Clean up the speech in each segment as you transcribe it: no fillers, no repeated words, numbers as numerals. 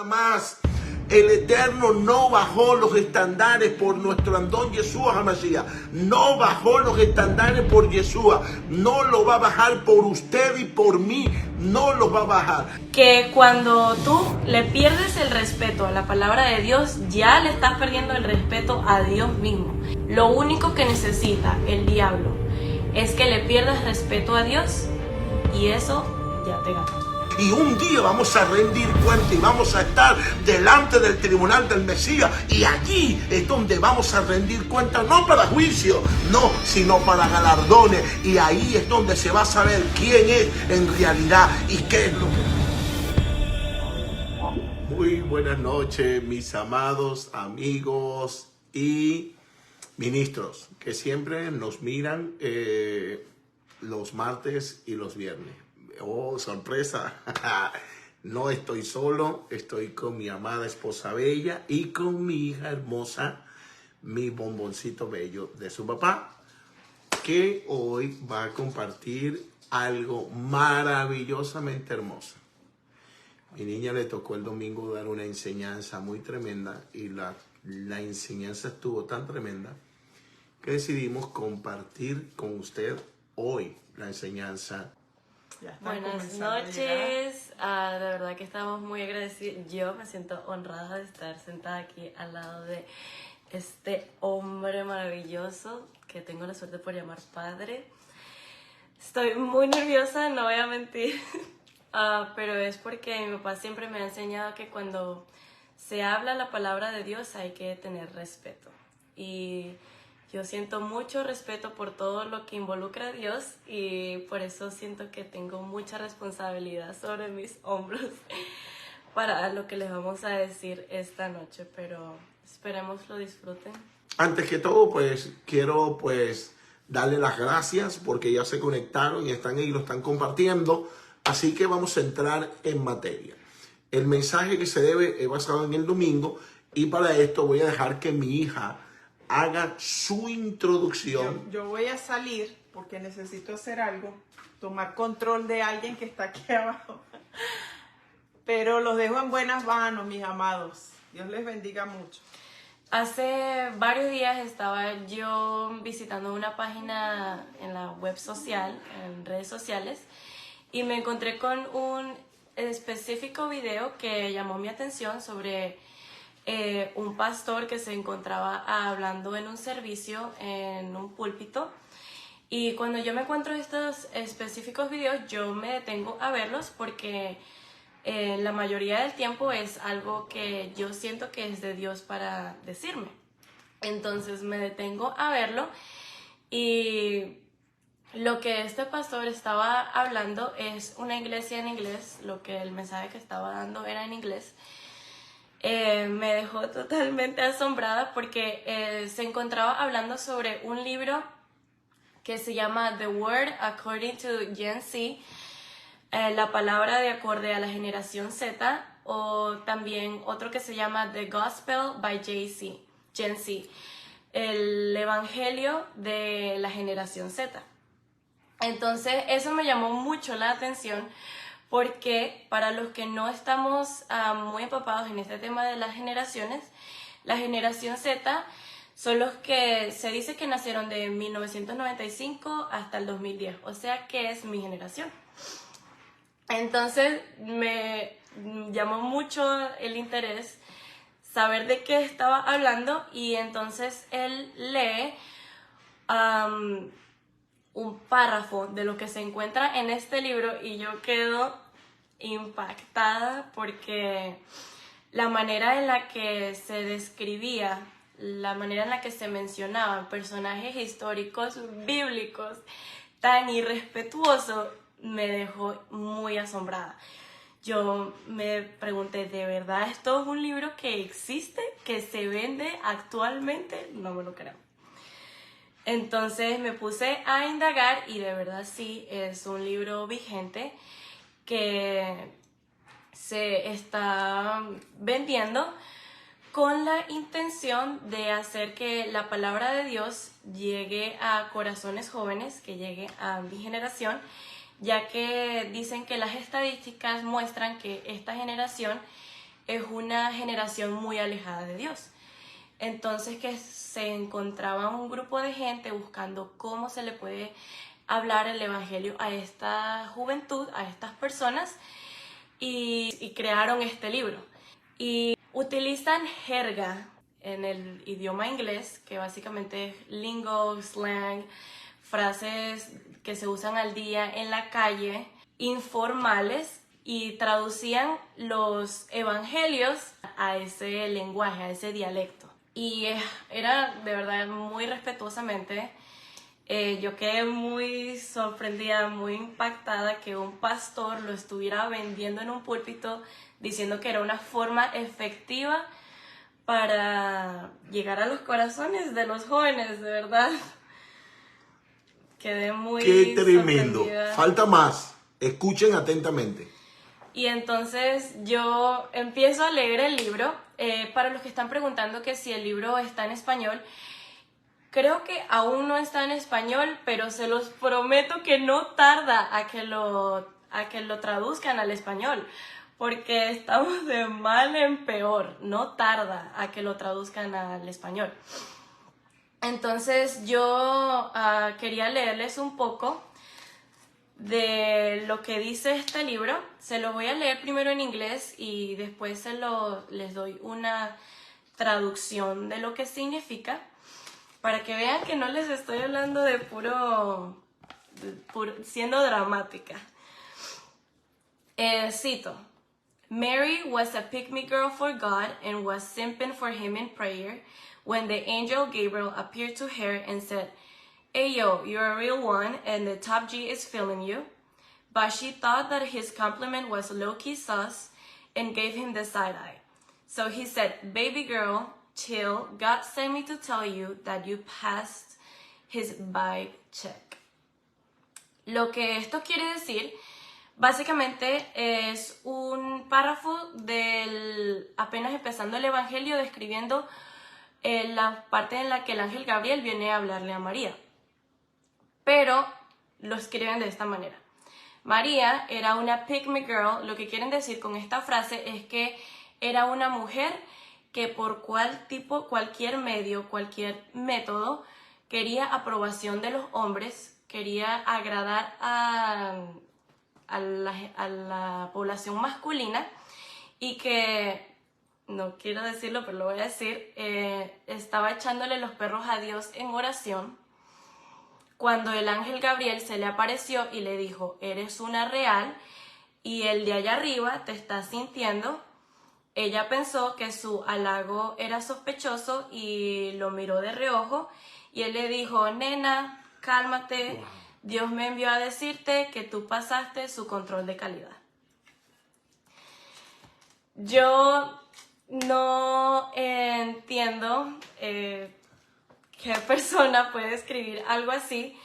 más. El Eterno no bajó los estándares por nuestro Andón Yeshua HaMashiach. No bajó los estándares por Yeshua. No lo va a bajar por usted y por mí. No lo va a bajar. Que cuando tú le pierdes el respeto a la palabra de Dios, ya le estás perdiendo el respeto a Dios mismo. Lo único que necesita el diablo es que le pierdas respeto a Dios y eso ya te gana. Y un día vamos a rendir cuenta y vamos a estar delante del tribunal del Mesías. Y allí es donde vamos a rendir cuenta, no para juicio, no, sino para galardones. Y ahí es donde se va a saber quién es en realidad y qué es lo que... Muy buenas noches, mis amados amigos y ministros que siempre nos miran los martes y los viernes. Oh, sorpresa, no estoy solo, estoy con mi amada esposa bella y con mi hija hermosa, mi bomboncito bello de su papá, que hoy va a compartir algo maravillosamente hermoso. Mi niña le tocó el domingo dar una enseñanza muy tremenda y la enseñanza estuvo tan tremenda que decidimos compartir con usted hoy la enseñanza. Buenas noches, de verdad que estamos muy agradecidos. Yo me siento honrada de estar sentada aquí al lado de este hombre maravilloso que tengo la suerte por llamar padre. Estoy muy nerviosa, no voy a mentir, pero es porque mi papá siempre me ha enseñado que cuando se habla la palabra de Dios hay que tener respeto. Y yo siento mucho respeto por todo lo que involucra a Dios y por eso siento que tengo mucha responsabilidad sobre mis hombros para lo que les vamos a decir esta noche, pero esperemos lo disfruten. Antes que todo, quiero darle las gracias porque ya se conectaron y están ahí, lo están compartiendo, así que vamos a entrar en materia. El mensaje que se debe es basado en el domingo y para esto voy a dejar que mi hija haga su introducción. Yo voy a salir porque necesito hacer algo, tomar control de alguien que está aquí abajo. Pero los dejo en buenas manos, mis amados. Dios les bendiga mucho. Hace varios días estaba yo visitando una página en la web social, en redes sociales, y me encontré con un específico video que llamó mi atención sobre un pastor que se encontraba hablando en un servicio en un púlpito. Y cuando yo me encuentro estos específicos videos, yo me detengo a verlos porque la mayoría del tiempo es algo que yo siento que es de Dios para decirme. Entonces me detengo a verlo y lo que este pastor estaba hablando es una iglesia en inglés, lo que el mensaje que estaba dando era en inglés. Me dejó totalmente asombrada porque se encontraba hablando sobre un libro que se llama The Word According to Gen Z, la palabra de acorde a la generación Z, o también otro que se llama The Gospel by Gen Z, el evangelio de la generación Z. Entonces eso me llamó mucho la atención porque para los que no estamos muy empapados en este tema de las generaciones, la generación Z son los que se dice que nacieron de 1995 hasta el 2010, o sea que es mi generación. Entonces me llamó mucho el interés saber de qué estaba hablando y entonces él lee un párrafo de lo que se encuentra en este libro y yo quedo impactada porque la manera en la que se describía, la manera en la que se mencionaban personajes históricos bíblicos tan irrespetuoso me dejó muy asombrada. Yo me pregunté, ¿de verdad esto es un libro que existe, que se vende actualmente? No me lo creo. Entonces me puse a indagar y de verdad sí, es un libro vigente que se está vendiendo con la intención de hacer que la palabra de Dios llegue a corazones jóvenes, que llegue a mi generación, ya que dicen que las estadísticas muestran que esta generación es una generación muy alejada de Dios. Entonces que se encontraba un grupo de gente buscando cómo se le puede hablar el evangelio a esta juventud, a estas personas, y crearon este libro. Y utilizan jerga en el idioma inglés, que básicamente es lingo, slang, frases que se usan al día en la calle, informales, y traducían los evangelios a ese lenguaje, a ese dialecto. Y era de verdad muy respetuosamente. Yo quedé muy sorprendida, muy impactada que un pastor lo estuviera vendiendo en un púlpito diciendo que era una forma efectiva para llegar a los corazones de los jóvenes, de verdad. Quedé muy ¡Qué tremendo! sorprendida. Falta más. Escuchen atentamente. Y entonces yo empiezo a leer el libro. Para los que están preguntando que si el libro está en español, creo que aún no está en español, pero se los prometo que no tarda a que lo traduzcan al español, porque estamos de mal en peor. No tarda a que lo traduzcan al español. Entonces yo quería leerles un poco de lo que dice este libro. Se lo voy a leer primero en inglés y después les doy una traducción de lo que significa, para que vean que no les estoy hablando de puro siendo dramática. Cito: Mary was a pick-me girl for God and was simping for him in prayer when the angel Gabriel appeared to her and said, "Hey yo, you're a real one and the top G is feeling you." But she thought that his compliment was low-key sus and gave him the side-eye. So he said, "Baby girl, chill. God sent me to tell you that you passed his vibe check." Lo que esto quiere decir, básicamente, es un párrafo del apenas empezando el evangelio describiendo la parte en la que el ángel Gabriel viene a hablarle a María. Pero lo escriben de esta manera: María era una pick-me girl. Lo que quieren decir con esta frase es que era una mujer que por cualquier medio, cualquier método, quería aprobación de los hombres, quería agradar a la población masculina, y que, no quiero decirlo pero lo voy a decir, estaba echándole los perros a Dios en oración cuando el ángel Gabriel se le apareció y le dijo: "Eres una real y el de allá arriba te está sintiendo". Ella pensó que su halago era sospechoso y lo miró de reojo, y él le dijo: "Nena, cálmate, wow. Dios me envió a decirte que tú pasaste su control de calidad". Yo no entiendo qué persona puede escribir algo así.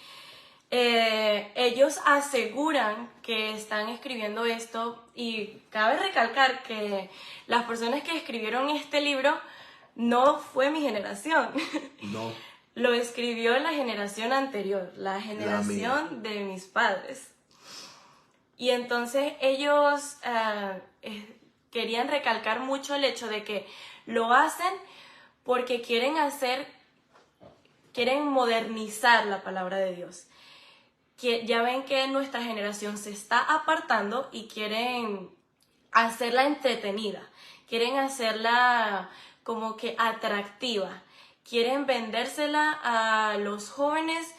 Ellos aseguran que están escribiendo esto, y cabe recalcar que las personas que escribieron este libro no fue mi generación. No. Lo escribió la generación anterior, la generación de mis padres. Y entonces ellos querían recalcar mucho el hecho de que lo hacen porque quieren modernizar la palabra de Dios. Que ya ven que nuestra generación se está apartando y quieren hacerla entretenida, quieren hacerla como que atractiva, quieren vendérsela a los jóvenes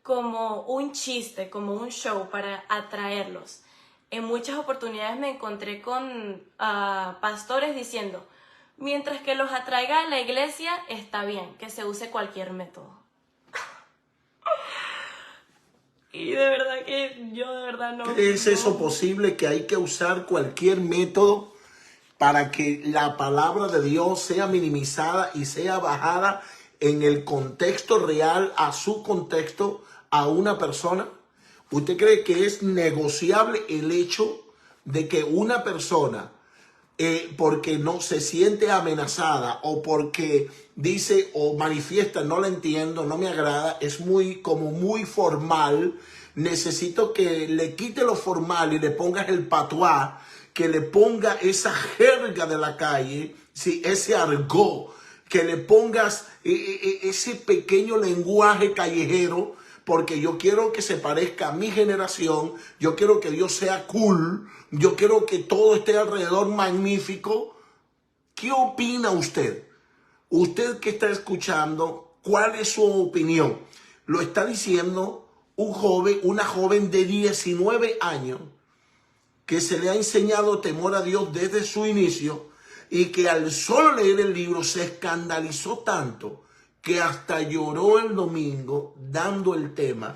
como un chiste, como un show para atraerlos. En muchas oportunidades me encontré con pastores diciendo: mientras que los atraiga a la iglesia, está bien, que se use cualquier método. Y de verdad que yo de verdad no... ¿Es eso posible, que hay que usar cualquier método para que la palabra de Dios sea minimizada y sea bajada en el contexto real, a su contexto, a una persona? ¿Usted cree que es negociable el hecho de que una persona, porque no se siente amenazada o porque dice o manifiesta, no la entiendo, no me agrada, es muy formal, necesito que le quite lo formal y le pongas el patuá que le ponga esa jerga de la calle, ¿sí? Ese argot, que le pongas ese pequeño lenguaje callejero, porque yo quiero que se parezca a mi generación, yo quiero que Dios sea cool, yo quiero que todo esté alrededor magnífico. ¿Qué opina usted? Usted que está escuchando, ¿cuál es su opinión? Lo está diciendo un joven, una joven de 19 años que se le ha enseñado temor a Dios desde su inicio y que al solo leer el libro se escandalizó tanto que hasta lloró el domingo dando el tema,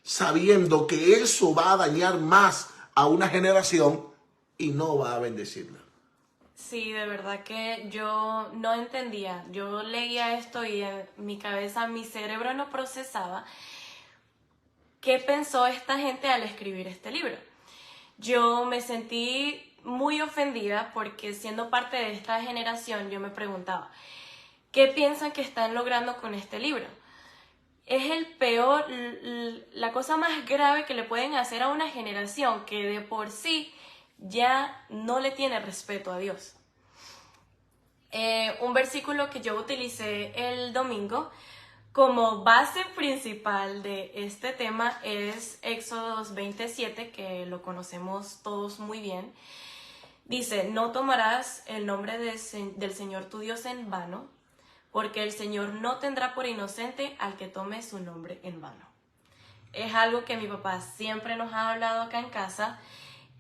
sabiendo que eso va a dañar más a una generación y no va a bendecirla. Sí, de verdad que yo no entendía. Yo leía esto y en mi cabeza, mi cerebro no procesaba qué pensó esta gente al escribir este libro. Yo me sentí muy ofendida porque siendo parte de esta generación yo me preguntaba, ¿qué piensan que están logrando con este libro? Es el peor, la cosa más grave que le pueden hacer a una generación que de por sí ya no le tiene respeto a Dios. Un versículo que yo utilicé el domingo como base principal de este tema es Éxodo 27, que lo conocemos todos muy bien. Dice, no tomarás el nombre del Señor tu Dios en vano, porque el Señor no tendrá por inocente al que tome su nombre en vano. Es algo que mi papá siempre nos ha hablado acá en casa,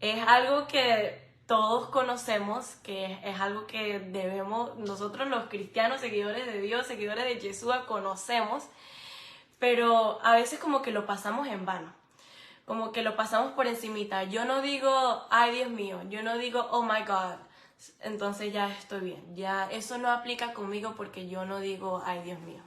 es algo que todos conocemos, que es algo que debemos, nosotros los cristianos, seguidores de Dios, seguidores de Yeshua, conocemos, pero a veces como que lo pasamos en vano, como que lo pasamos por encimita. Yo no digo, ay Dios mío, yo no digo, oh my God, entonces ya estoy bien, ya eso no aplica conmigo porque yo no digo, ay Dios mío.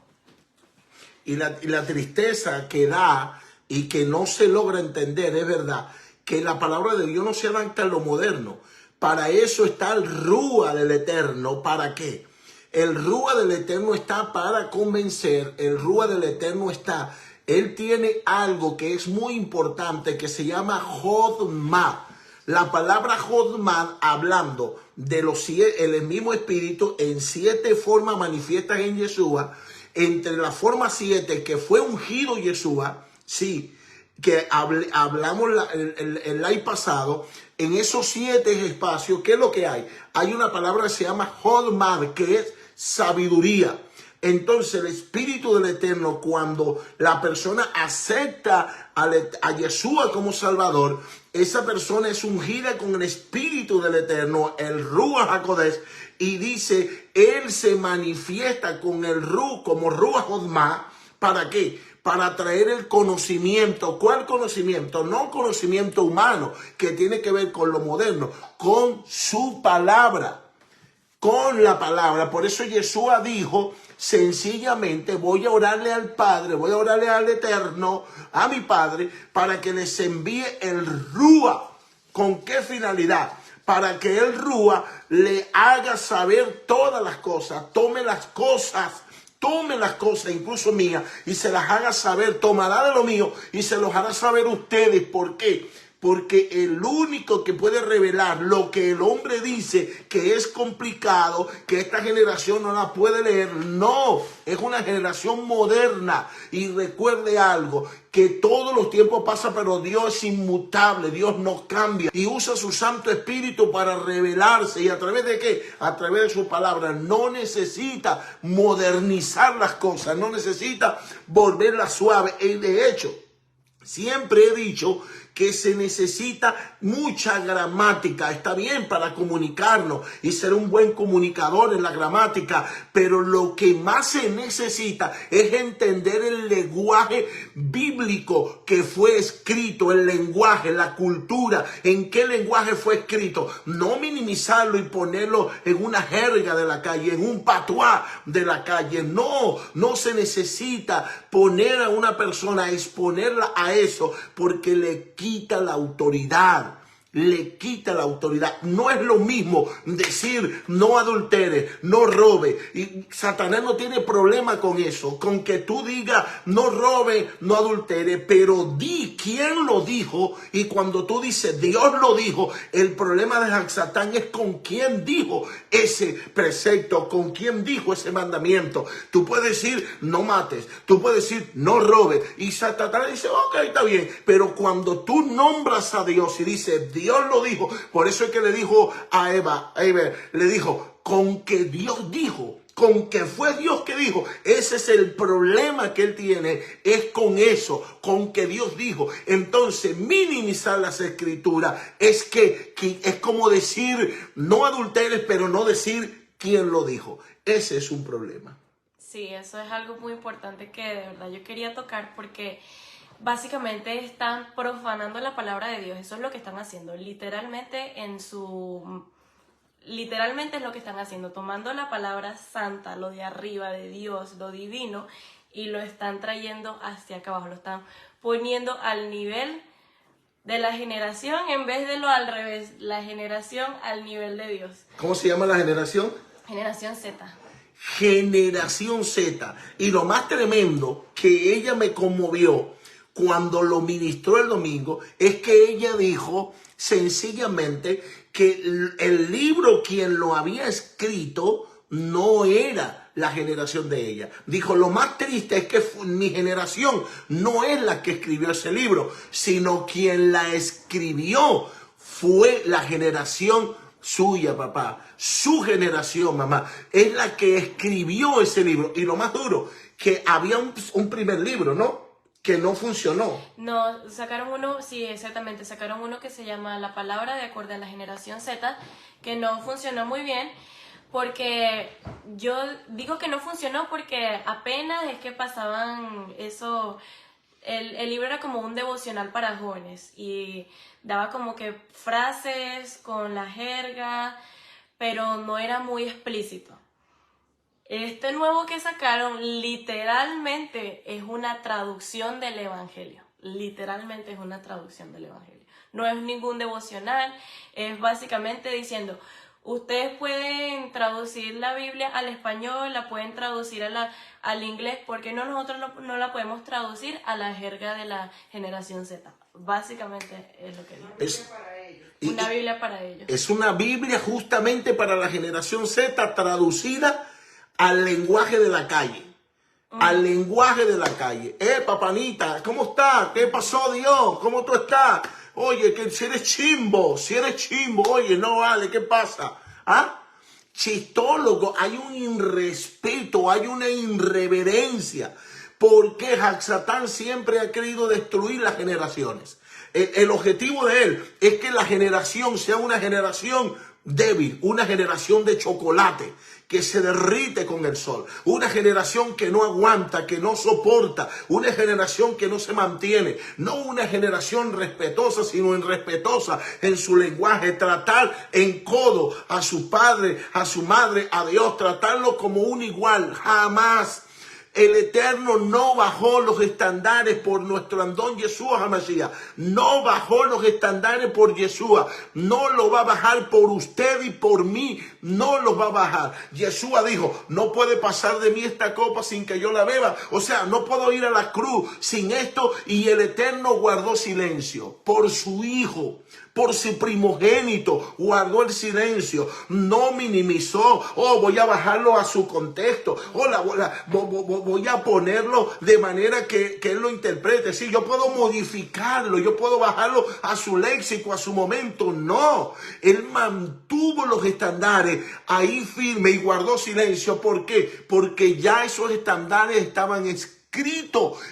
Y la tristeza que da y que no se logra entender, es verdad, que la palabra de Dios no se adapta a lo moderno. Para eso está el Rúa del Eterno. ¿Para qué? El Rúa del Eterno está para convencer. El Rúa del Eterno está. Él tiene algo que es muy importante que se llama Jodmah. La palabra Jodmah, hablando de el mismo espíritu en 7 formas manifiestas en Yeshua. Entre la forma 7 que fue ungido Yeshua, sí, que hablamos el live pasado, en esos 7 espacios, ¿qué es lo que hay? Hay una palabra que se llama Jodmah, que es sabiduría. Entonces el Espíritu del Eterno, cuando la persona acepta a Yeshua como Salvador, esa persona es ungida con el Espíritu del Eterno, el Ruach HaKodesh, y dice, Él se manifiesta con el Ruach, como Ruach Jodmah. ¿Para qué? Para traer el conocimiento. ¿Cuál conocimiento? No conocimiento humano, que tiene que ver con lo moderno, con su palabra, con la palabra. Por eso Yeshua dijo, sencillamente, voy a orarle al Padre, voy a orarle al Eterno, a mi Padre, para que les envíe el Ruach. ¿Con qué finalidad? Para que el Ruach le haga saber todas las cosas, tome las cosas, incluso mías, y se las haga saber, tomará de lo mío y se los hará saber ustedes. ¿Por qué? Porque el único que puede revelar lo que el hombre dice que es complicado, que esta generación no la puede leer, no, es una generación moderna. Y recuerde algo, que todos los tiempos pasan, pero Dios es inmutable, Dios no cambia y usa su Santo Espíritu para revelarse. ¿Y a través de qué? A través de su palabra. No necesita modernizar las cosas, no necesita volverlas suaves. De hecho, siempre he dicho que se necesita mucha gramática. Está bien para comunicarnos y ser un buen comunicador en la gramática, pero lo que más se necesita es entender el lenguaje bíblico que fue escrito, el lenguaje, la cultura, en qué lenguaje fue escrito. No minimizarlo y ponerlo en una jerga de la calle, en un patuá de la calle. No, no se necesita poner a una persona, exponerla a eso, porque le quita la autoridad. le quita la autoridad. No es lo mismo decir no adulteres, no robe. Y Satanás no tiene problema con eso, con que tú digas no robe, no adultere, pero di quién lo dijo. Y cuando tú dices Dios lo dijo, el problema de Satán es con quién dijo ese precepto, con quién dijo ese mandamiento. Tú puedes decir no mates, tú puedes decir no robes, y Satanás dice ok, está bien, pero cuando tú nombras a Dios y dices Dios lo dijo, por eso es que le dijo a Eva, le dijo con que Dios dijo, con que fue Dios que dijo. Ese es el problema que él tiene, es con eso, con que Dios dijo. Entonces minimizar las escrituras es que es como decir no adulteres, pero no decir quién lo dijo. Ese es un problema. Sí, eso es algo muy importante que de verdad yo quería tocar, porque básicamente están profanando la palabra de Dios. Eso es lo que están haciendo, literalmente es lo que están haciendo, tomando la palabra santa, lo de arriba de Dios, lo divino, y lo están trayendo hacia acá abajo, lo están poniendo al nivel de la generación en vez de lo al revés, la generación al nivel de Dios. ¿Cómo se llama la generación? Generación Z. Generación Z. Y lo más tremendo que ella me conmovió cuando lo ministró el domingo es que ella dijo sencillamente que el libro quien lo había escrito no era la generación de ella. Dijo, lo más triste es que mi generación no es la que escribió ese libro, sino quien la escribió fue la generación suya, papá. Su generación, mamá, es la que escribió ese libro. Y lo más duro, que había un primer libro, ¿no? Que no funcionó. No, sacaron uno, sí, exactamente, sacaron uno que se llama La Palabra de acuerdo a la generación Z, que no funcionó muy bien, porque yo digo que no funcionó porque apenas es que pasaban eso, el libro era como un devocional para jóvenes y daba como que frases con la jerga, pero no era muy explícito. Este nuevo que sacaron literalmente es una traducción del Evangelio. Literalmente es una traducción del Evangelio. No es ningún devocional, es básicamente diciendo, ustedes pueden traducir la Biblia al español, la pueden traducir al inglés, ¿por qué nosotros no la podemos traducir a la jerga de la generación Z? Básicamente es lo que dice. Una Biblia para ellos. Es una Biblia justamente para la generación Z, traducida al lenguaje de la calle. Al lenguaje de la calle. Papanita, ¿cómo estás? ¿Qué pasó, Dios? ¿Cómo tú estás? Oye, que si eres chimbo, oye, no vale, ¿qué pasa? ¿Ah? Chistólogo, hay un irrespeto, hay una irreverencia. Porque Satán siempre ha querido destruir las generaciones. El objetivo de él es que la generación sea una generación débil, una generación de chocolate que se derrite con el sol, una generación que no aguanta, que no soporta, una generación que no se mantiene, no una generación respetuosa, sino irrespetuosa en su lenguaje, tratar en codo a su padre, a su madre, a Dios, tratarlo como un igual, jamás. El Eterno no bajó los estándares por nuestro Adón Yeshua HaMashiach. No bajó los estándares por Yeshua. No lo va a bajar por usted y por mí. No lo va a bajar. Yeshua dijo, no puede pasar de mí esta copa sin que yo la beba. O sea, no puedo ir a la cruz sin esto. Y el Eterno guardó silencio por su Hijo. Por su primogénito, guardó el silencio, no minimizó, voy a bajarlo a su contexto, voy a ponerlo de manera que él lo interprete. Sí, yo puedo modificarlo, yo puedo bajarlo a su léxico, a su momento. No, él mantuvo los estándares ahí firme y guardó silencio. ¿Por qué? Porque ya esos estándares estaban escritos.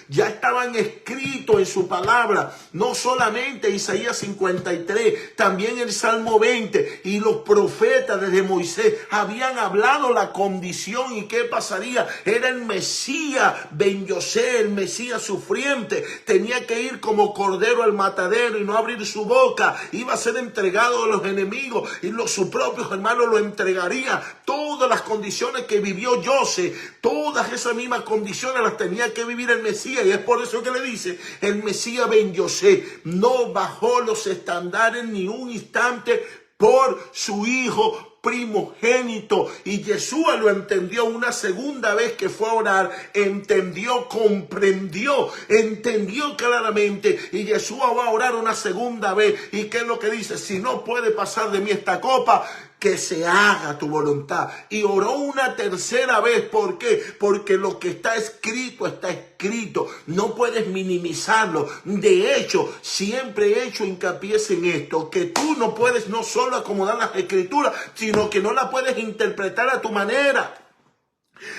Ya estaban escritos en su palabra, no solamente Isaías 53, también el Salmo 20 y los profetas desde Moisés habían hablado la condición y qué pasaría. Era el Mesías Ben Yosé, el Mesías sufriente, tenía que ir como cordero al matadero y no abrir su boca, iba a ser entregado a los enemigos y sus propios hermanos lo entregarían. Todas las condiciones que vivió José, todas esas mismas condiciones las tenía tenía que vivir el Mesías, y es por eso que le dice, el Mesías Ben Yosé no bajó los estándares ni un instante por su hijo primogénito. Y Yeshua lo entendió una segunda vez que fue a orar, entendió, comprendió, entendió claramente, y Yeshua va a orar una segunda vez. ¿Y qué es lo que dice? Si no puede pasar de mí esta copa, que se haga tu voluntad. Y oró una tercera vez. ¿Por qué? Porque lo que está escrito, está escrito. No puedes minimizarlo. De hecho, siempre he hecho hincapié en esto, que tú no puedes no solo acomodar las escrituras, sino que no la puedes interpretar a tu manera.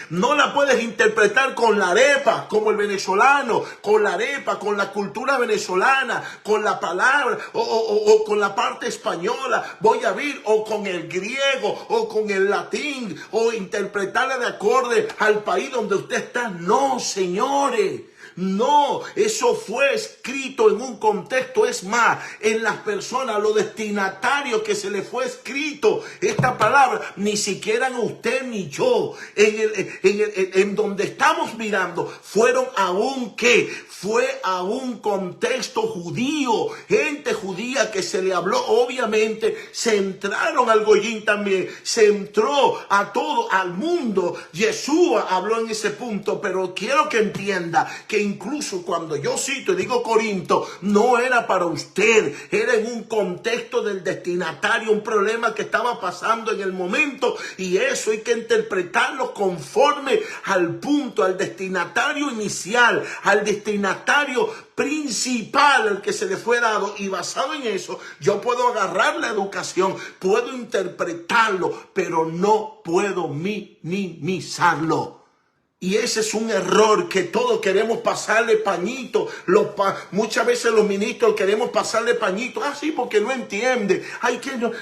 No la puedes interpretar con la arepa, como el venezolano, con la arepa, con la cultura venezolana, con la palabra, o con la parte española, voy a ver, o con el griego, o con el latín, o interpretarla de acorde al país donde usted está. No, señores. No, eso fue escrito en un contexto, es más, en las personas, los destinatarios que se les fue escrito esta palabra, ni siquiera usted ni yo, en donde estamos mirando, fueron a un ¿qué? Fue a un contexto judío, gente judía que se le habló, obviamente, se entraron al Goyín también, se entró a todo, al mundo. Yeshua habló en ese punto, pero quiero que entienda que incluso cuando yo cito y digo Corinto, no era para usted, era en un contexto del destinatario, un problema que estaba pasando en el momento, y eso hay que interpretarlo conforme al punto, al destinatario inicial, al destinatario principal al que se le fue dado, y basado en eso yo puedo agarrar la educación, puedo interpretarlo, pero no puedo minimizarlo. Y ese es un error, que todos queremos pasarle pañito. Muchas veces los ministros queremos pasarle pañito. Ah, sí, porque no entiende.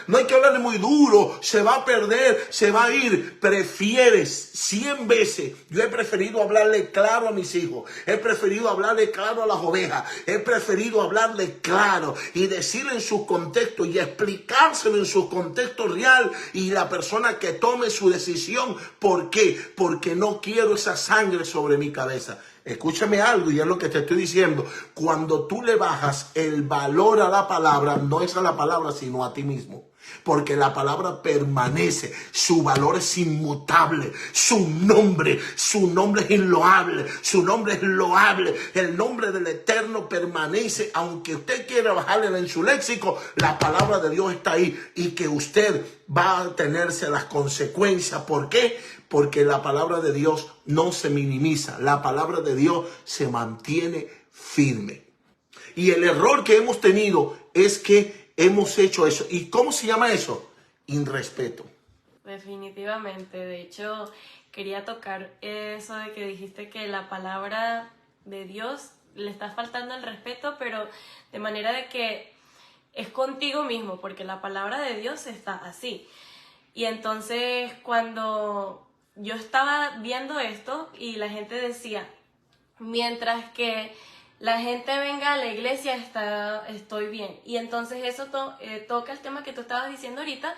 No hay que hablarle muy duro. Se va a perder, se va a ir. Prefieres 100 veces. Yo he preferido hablarle claro a mis hijos. He preferido hablarle claro a las ovejas. He preferido hablarle claro y decirle en su contexto y explicárselo en su contexto real. Y la persona que tome su decisión. ¿Por qué? Porque no quiero esa sangre sobre mi cabeza. Escúchame algo, y es lo que te estoy diciendo. Cuando tú le bajas el valor a la palabra, no es a la palabra, sino a ti mismo. Porque la palabra permanece, su valor es inmutable, su nombre es inloable, su nombre es loable, el nombre del Eterno permanece. Aunque usted quiera bajarle en su léxico, la palabra de Dios está ahí, y que usted va a tenerse las consecuencias. ¿Por qué? Porque la palabra de Dios no se minimiza, la palabra de Dios se mantiene firme. Y el error que hemos tenido es que hemos hecho eso. ¿Y cómo se llama eso? Irrespeto. Definitivamente. De hecho, quería tocar eso de que dijiste que la palabra de Dios le está faltando el respeto, pero de manera de que es contigo mismo, porque la palabra de Dios está así. Y entonces cuando yo estaba viendo esto y la gente decía, mientras que la gente venga a la iglesia, estoy bien. Y entonces eso toca el tema que tú estabas diciendo ahorita,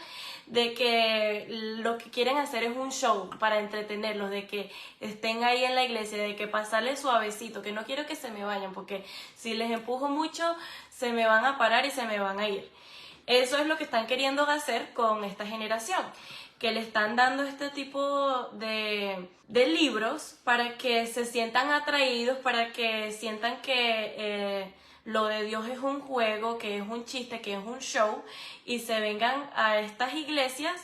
de que lo que quieren hacer es un show para entretenerlos, de que estén ahí en la iglesia, de que pasarles suavecito, que no quiero que se me vayan, porque si les empujo mucho, se me van a parar y se me van a ir. Eso es lo que están queriendo hacer con esta generación, que le están dando este tipo de libros para que se sientan atraídos, para que sientan que lo de Dios es un juego, que es un chiste, que es un show, y se vengan a estas iglesias.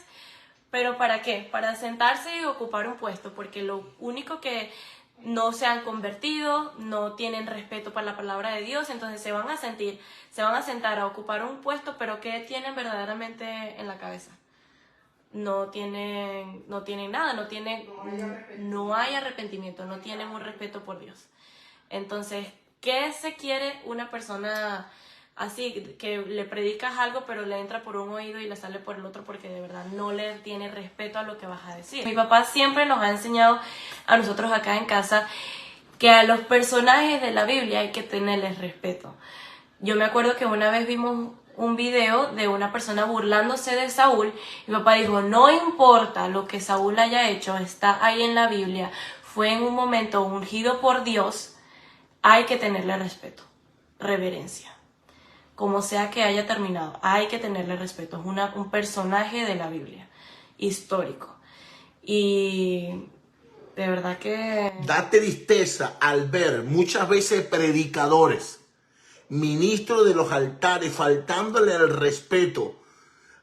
¿Pero para qué? Para sentarse y ocupar un puesto, porque lo único que no se han convertido, no tienen respeto para la palabra de Dios, entonces se van a sentar a ocupar un puesto, pero ¿qué tienen verdaderamente en la cabeza? No tienen nada, no hay arrepentimiento, no tienen un respeto por Dios. Entonces, ¿qué se quiere una persona así, que le predicas algo pero le entra por un oído y le sale por el otro, porque de verdad no le tiene respeto a lo que vas a decir? Mi papá siempre nos ha enseñado a nosotros acá en casa que a los personajes de la Biblia hay que tenerles respeto. Yo me acuerdo que una vez vimos un video de una persona burlándose de Saúl, y mi papá dijo, no importa lo que Saúl haya hecho, está ahí en la Biblia, fue en un momento ungido por Dios, hay que tenerle respeto, reverencia. Como sea que haya terminado, hay que tenerle respeto. Es un personaje de la Biblia, histórico. Y de verdad que... Da tristeza al ver muchas veces predicadores, ministros de los altares, faltándole el respeto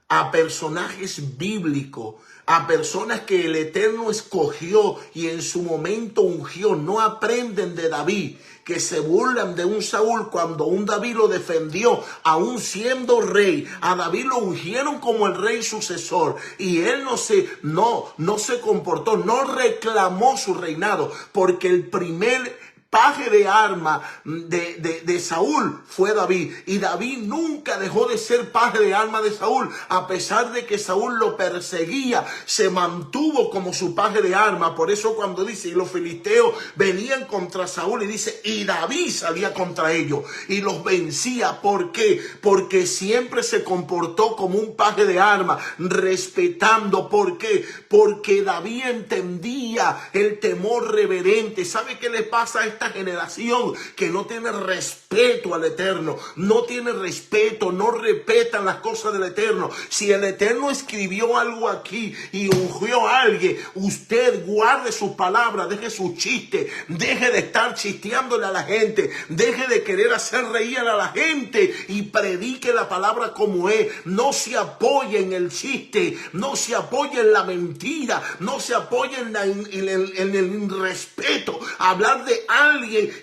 a personajes bíblicos, a personas que el Eterno escogió y en su momento ungió. No aprenden de David, que se burlan de un Saúl cuando un David lo defendió, aún siendo rey. A David lo ungieron como el rey sucesor y él no se comportó, no reclamó su reinado, porque el primer paje de arma de Saúl fue David, y David nunca dejó de ser paje de arma de Saúl. A pesar de que Saúl lo perseguía, se mantuvo como su paje de arma. Por eso cuando dice, y los filisteos venían contra Saúl, y dice, y David salía contra ellos y los vencía. ¿Por qué? Porque siempre se comportó como un paje de arma, respetando. ¿Por qué? Porque David entendía el temor reverente. ¿Sabe qué le pasa a esta generación? Que no tiene respeto al Eterno, no tiene respeto, no respetan las cosas del Eterno. Si el Eterno escribió algo aquí y ungió a alguien, usted guarde sus palabras, deje su chiste, deje de estar chisteándole a la gente, deje de querer hacer reír a la gente y predique la palabra como es. No se apoye en el chiste, no se apoye en la mentira, no se apoye en el irrespeto. Hablar de alguien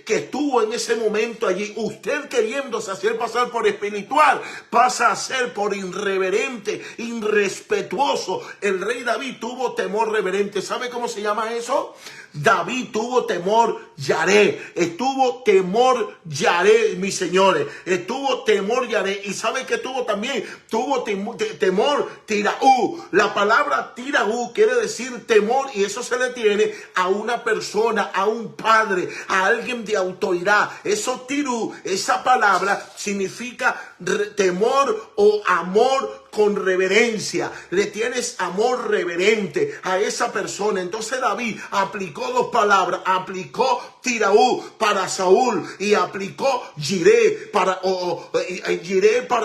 que estuvo en ese momento allí, usted queriéndose hacer pasar por espiritual, pasa a ser por irreverente, irrespetuoso. El rey David tuvo temor reverente. ¿Sabe cómo se llama eso? David tuvo temor Yaré, estuvo temor Yaré, mis señores, estuvo temor Yaré. Y sabe que tuvo también, tuvo temor Tiraú. La palabra Tiraú quiere decir temor, y eso se le tiene a una persona, a un padre, a alguien de autoridad. Eso Tirú, esa palabra significa temor o amor con reverencia. Le tienes amor reverente a esa persona. Entonces David aplicó dos palabras, aplicó Tiraú para Saúl y aplicó Jiré para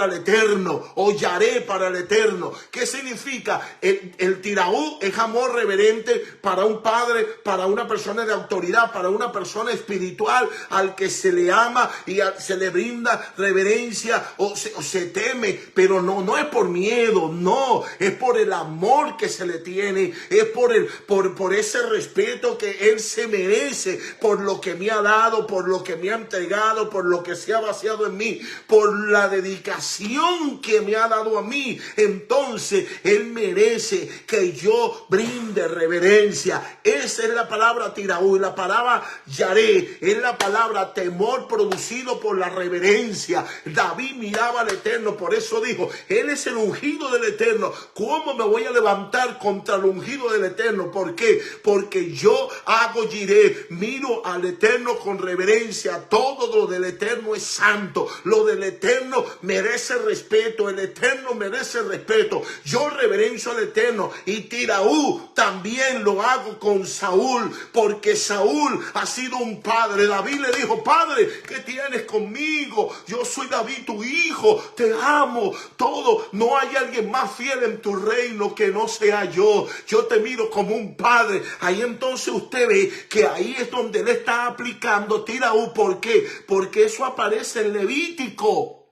el Eterno, o Yaré para el Eterno. ¿Qué significa? El Tiraú es amor reverente para un padre, para una persona de autoridad, para una persona espiritual al que se le ama y se le brinda reverencia o se teme, pero no es por miedo, no, es por el amor que se le tiene, es por ese respeto que él se merece, por lo que me ha dado, por lo que me ha entregado, por lo que se ha vaciado en mí, por la dedicación que me ha dado a mí. Entonces él merece que yo brinde reverencia. Esa es la palabra Tiraú, y la palabra Yaré es la palabra temor producido por la reverencia. David miraba al Eterno, por eso dijo, él es el ungido del Eterno. ¿Cómo me voy a levantar contra el ungido del Eterno? ¿Por qué? Porque yo hago Jiré, miro al Eterno con reverencia. Todo lo del Eterno es santo, lo del Eterno merece respeto, el Eterno merece respeto. Yo reverencio al Eterno, y Tiraú también lo hago con Saúl, porque Saúl ha sido un padre. David le dijo, padre, ¿qué tienes conmigo? Yo soy David, tu hijo, te amo, todo. No hay alguien más fiel en tu reino que no sea yo. Yo te miro como un padre. Ahí entonces usted ve que ahí es donde él está aplicando Tiraú. ¿Por qué? Porque eso aparece en Levítico.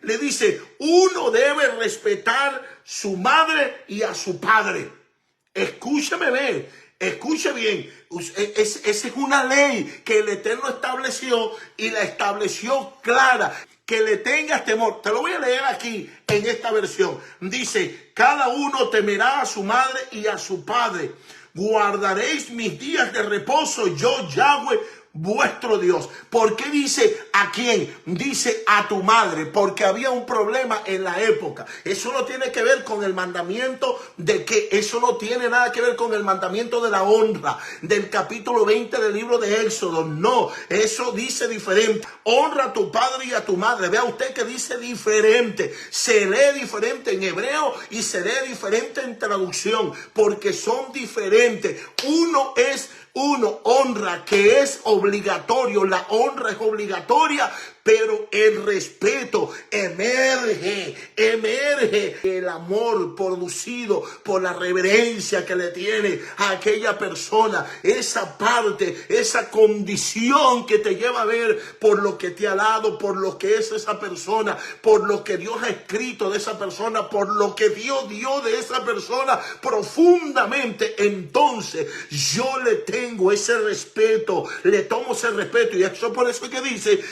Le dice, uno debe respetar su madre y a su padre. Escúcheme bien, escuche bien. Esa es una ley que el Eterno estableció, y la estableció clara. Que le tengas temor. Te lo voy a leer aquí en esta versión. Dice, cada uno temerá a su madre y a su padre. Guardaréis mis días de reposo, yo Yahweh vuestro Dios. ¿Por qué dice a quién? Dice a tu madre, porque había un problema en la época. Eso no tiene que ver con el mandamiento de que, eso no tiene nada que ver con el mandamiento de la honra del capítulo 20 del libro de Éxodo. No, eso dice diferente. Honra a tu padre y a tu madre. Vea usted que dice diferente. Se lee diferente en hebreo y se lee diferente en traducción, porque son diferentes. Uno es Uno, honra, que es obligatorio. La honra es obligatoria, pero el respeto emerge el amor producido por la reverencia que le tiene a aquella persona, esa parte, esa condición que te lleva a ver por lo que te ha dado, por lo que es esa persona, por lo que Dios ha escrito de esa persona, por lo que Dios dio de esa persona profundamente. Entonces yo le tengo ese respeto, le tomo ese respeto, y eso por eso es que dice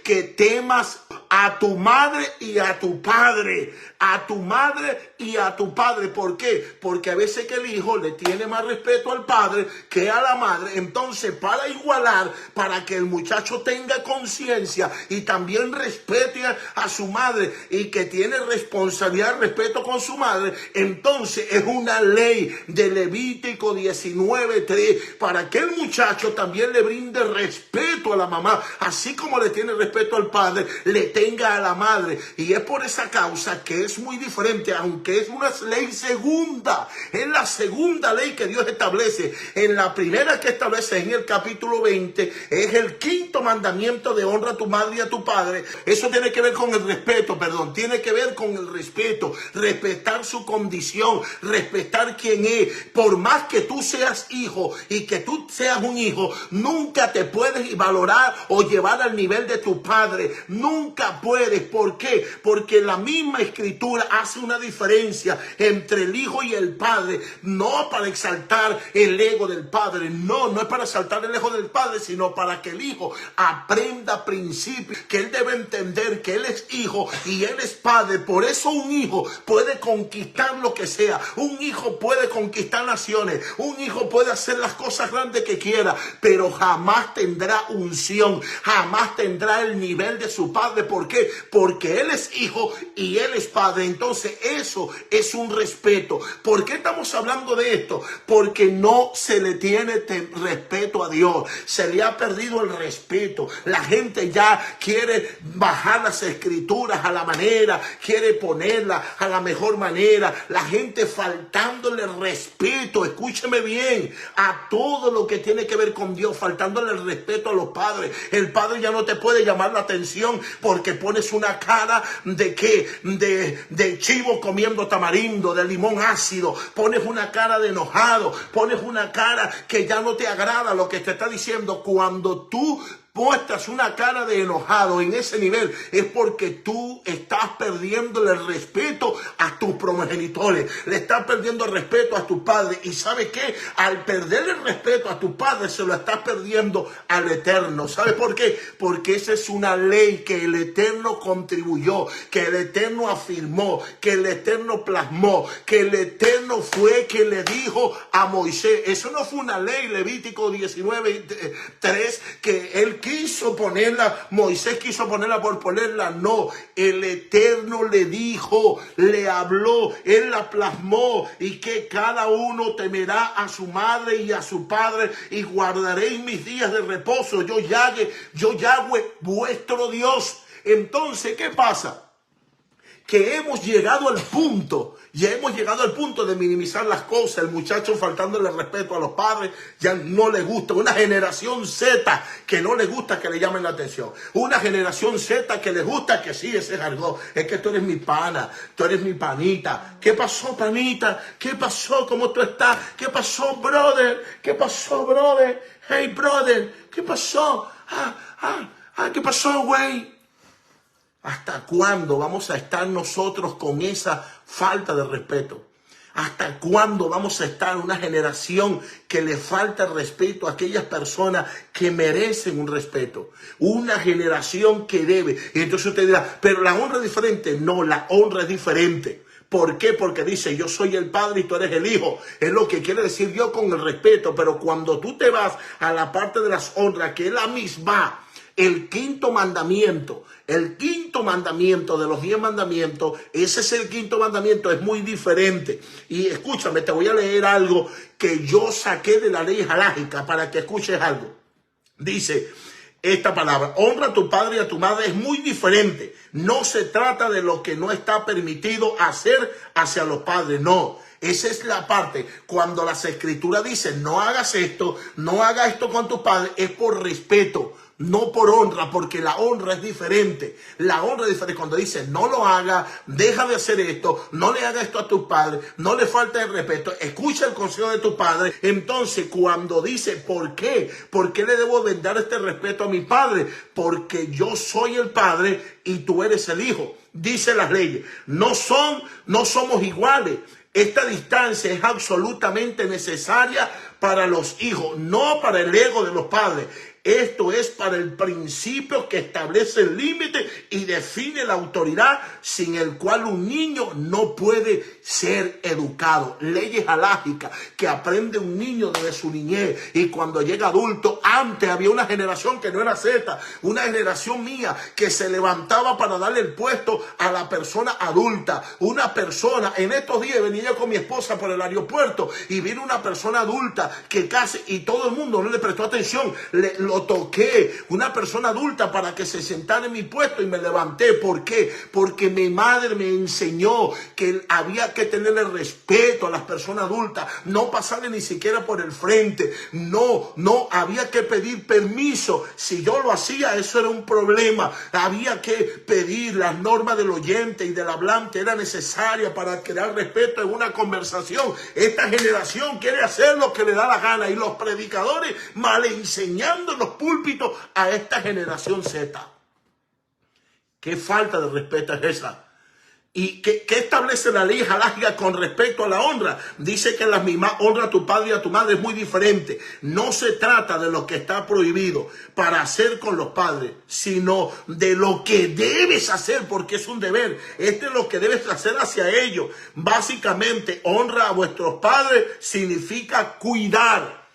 que temas a tu madre y a tu padre, a tu madre y a tu padre. ¿Por qué? Porque a veces que el hijo le tiene más respeto al padre que a la madre. Entonces, para igualar, para que el muchacho tenga conciencia y también respete a su madre, y que tiene responsabilidad, respeto con su madre, entonces es una ley de Levítico 19:3, para que el muchacho también le brinde respeto a la mamá, así como le tiene respeto al padre, le tenga a la madre. Y es por esa causa que es muy diferente, aunque es una ley segunda, es la segunda ley que Dios establece. En la primera que establece en el capítulo 20 es el quinto mandamiento de honra a tu madre y a tu padre. Eso tiene que ver con el respeto, tiene que ver con el respeto, respetar su condición, respetar quién es. Por más que tú seas hijo y que tú seas un hijo, nunca te puedes valorar o llevar al nivel de tu padre, nunca puedes. ¿Por qué? Porque la misma escritura hace una diferencia entre el hijo y el padre, no para exaltar el ego del padre, no es para exaltar el ego del padre, sino para que el hijo aprenda principios, que él debe entender que él es hijo y él es padre. Por eso un hijo puede conquistar lo que sea, un hijo puede conquistar naciones, un hijo puede hacer las cosas grandes que quiera, pero jamás tendrá unción, jamás tendrá el nivel de su padre. ¿Por qué? Porque él es hijo y él es padre. Entonces eso es un respeto. ¿Por qué estamos hablando de esto? Porque no se le tiene respeto a Dios, se le ha perdido el respeto. La gente ya quiere bajar las escrituras a la manera, quiere ponerla a la mejor manera. La gente faltándole respeto, escúcheme bien, a todo lo que tiene que ver con Dios, faltándole el respeto a los padres. El padre ya no te puede llamar la atención porque pones una cara de ¿qué? De chivo comiendo tamarindo, de limón ácido, pones una cara de enojado, pones una cara que ya no te agrada lo que te está diciendo. Cuando tú muestras una cara de enojado en ese nivel, es porque tú estás perdiendo el respeto a tus progenitores, le estás perdiendo el respeto a tu padre. Y ¿sabes qué? Al perder el respeto a tu padre, se lo estás perdiendo al Eterno. ¿Sabes por qué? Porque esa es una ley que el Eterno contribuyó, que el Eterno afirmó, que el Eterno plasmó, que el Eterno fue que le dijo a Moisés. Eso no fue una ley, Levítico 19:3, que él quiso ponerla, Moisés quiso ponerla por ponerla. No, el Eterno le dijo, le habló, él la plasmó, y que cada uno temerá a su madre y a su padre, y guardaréis mis días de reposo. Yo Yahweh, vuestro Dios. Entonces, ¿qué pasa? Que hemos llegado al punto de minimizar las cosas. El muchacho faltándole respeto a los padres ya no le gusta. Una generación Z que no le gusta que le llamen la atención. Una generación Z que le gusta que sí, ese jargón. Es que tú eres mi pana, tú eres mi panita. ¿Qué pasó, panita? ¿Qué pasó? ¿Cómo tú estás? ¿Qué pasó, brother? ¿Qué pasó, brother? Hey, brother, ¿qué pasó? ¿Qué pasó, güey? ¿Hasta cuándo vamos a estar nosotros con esa falta de respeto? ¿Hasta cuándo vamos a estar una generación que le falta respeto a aquellas personas que merecen un respeto? Una generación que debe. Y entonces usted dirá, pero la honra es diferente. No, la honra es diferente. ¿Por qué? Porque dice, yo soy el padre y tú eres el hijo. Es lo que quiere decir Dios con el respeto. Pero cuando tú te vas a la parte de las honras, que es la misma, el quinto mandamiento de los 10 mandamientos, ese es el quinto mandamiento, es muy diferente. Y escúchame, te voy a leer algo que yo saqué de la ley halágica para que escuches algo. Dice esta palabra, honra a tu padre y a tu madre, es muy diferente. No se trata de lo que no está permitido hacer hacia los padres, no. Esa es la parte. Cuando las escrituras dicen no hagas esto, no hagas esto con tus padres, es por respeto, no por honra, porque la honra es diferente. La honra es diferente. Cuando dice no lo haga, deja de hacer esto, no le haga esto a tus padres, no le falte el respeto, escucha el consejo de tu padre. Entonces, cuando dice ¿por qué? ¿Por qué le debo dar este respeto a mi padre? Porque yo soy el padre y tú eres el hijo. Dice las leyes, no somos iguales. Esta distancia es absolutamente necesaria para los hijos, no para el ego de los padres. Esto es para el principio que establece el límite y define la autoridad sin el cual un niño no puede ser educado. Leyes alágicas que aprende un niño desde su niñez y cuando llega adulto. Antes había una generación que no era Z, una generación mía que se levantaba para darle el puesto a la persona adulta. Una persona, en estos días venía yo con mi esposa por el aeropuerto y vino una persona adulta que casi, y todo el mundo no le prestó atención, lo toqué, una persona adulta para que se sentara en mi puesto y me levanté. ¿Por qué? Porque mi madre me enseñó que había que tenerle respeto a las personas adultas, no pasarle ni siquiera por el frente, no había que pedir permiso. Si yo lo hacía, eso era un problema. Había que pedir las normas del oyente y del hablante, era necesaria para crear respeto en una conversación. Esta generación quiere hacer lo que le da la gana y los predicadores mal enseñando en los púlpitos a esta generación Z. ¿Qué falta de respeto es esa? ¿Y qué establece la ley alágica con respecto a la honra? Dice que la misma honra a tu padre y a tu madre es muy diferente. No se trata de lo que está prohibido para hacer con los padres, sino de lo que debes hacer, porque es un deber. Este es lo que debes hacer hacia ellos. Básicamente, honra a vuestros padres significa cuidar